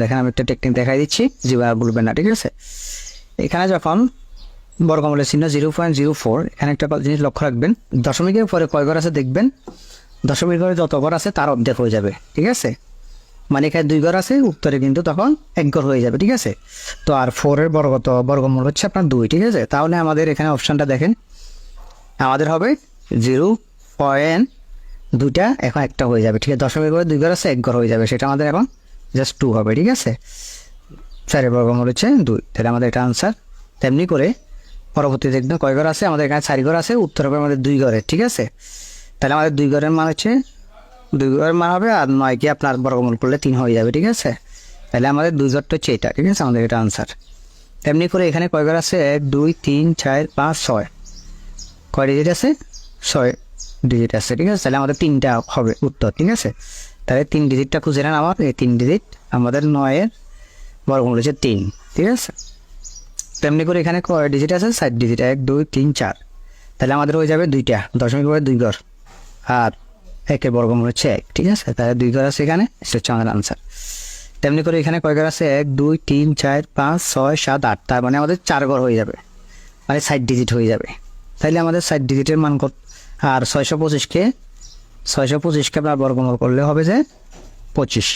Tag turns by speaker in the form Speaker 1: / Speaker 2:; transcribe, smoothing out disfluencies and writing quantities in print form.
Speaker 1: দেখেন আমি একটা টেকনিক দেখাই দিচ্ছি, যেভাবে বলবেন না, ঠিক আছে। এখানে যখন বর্গমূলের চিহ্ন 0.04, এখানে একটা জিনিস লক্ষ্য রাখবেন, দশমিকের পরে কয় ঘর আছে দেখবেন, দশমিক ঘরে যত ঘর আছে তার অর্ধেক হয়ে যাবে, ঠিক আছে। মানে এখানে 2 ঘর আছে, উত্তরে কিন্তু তখন 1 ঘর হয়ে যাবে, ঠিক আছে। তো আর 4-এর বর্গমূল হচ্ছে আপনার 2, ঠিক আছে। তাহলে আমাদের এখানে অপশানটা দেখেন, আমাদের হবে 0.2টা এখন 1টা হয়ে যাবে, ঠিক আছে। দশমিক ঘরে 2 ঘর আছে, 1 ঘর হয়ে যাবে, সেটা আমাদের এখন জাস্ট 2 হবে, ঠিক আছে। 4-এর বর্গমূল হচ্ছে 2, তাহলে আমাদের এটা আনসার। তেমনি করে পরবর্তী দেখবেন কয় ঘর আছে, আমাদের এখানে 4 ঘর আছে, উত্তর হবে আমাদের 2 ঘরের, ঠিক আছে। তাহলে আমাদের 2 ঘরের মান হচ্ছে 2 ঘরের মান হবে, আর 9কে আপনার বর্গমূল করলে 3 হয়ে যাবে, ঠিক আছে। তাহলে আমাদের 2 ঘরটা হচ্ছে এটা, ঠিক আছে, আমাদের এটা আনসার। তেমনি করে এখানে কয় ঘর আছে, 1 2 3 4 5 6, কয় ডিজিট আছে, 6 ডিজিট আছে, ঠিক আছে। তাহলে আমাদের 3টা হবে উত্তর, ঠিক আছে। তাহলে 3 ডিজিটটা খুঁজে নেন আমার, এই 3 ডিজিট আমাদের 9-এর বর্গমূল হচ্ছে 3, ঠিক আছে। তেমনি করে এখানে কয় ডিজিট আছে, 4 ডিজিট, 1 2 3 4, তাহলে আমাদের হয়ে যাবে 2টা, দশমিক ঘরে 2 ঘর, আর 1-এর বর্গমূল হচ্ছে 1, ঠিক আছে। তাহলে 2 ঘর আছে এখানে, এটা হচ্ছে আমাদের আনসার। তেমনি করে এখানে কয় ঘর আছে, 1 2 3 4 5 6 7 8, তার মানে আমাদের 4 ঘর হয়ে যাবে, মানে 60 ডিজিট হয়ে যাবে। তাইলে আমাদের 60 ডিজিটের মান কত, আর 625কে আপনার বর্গমূল করলে হবে যে 25।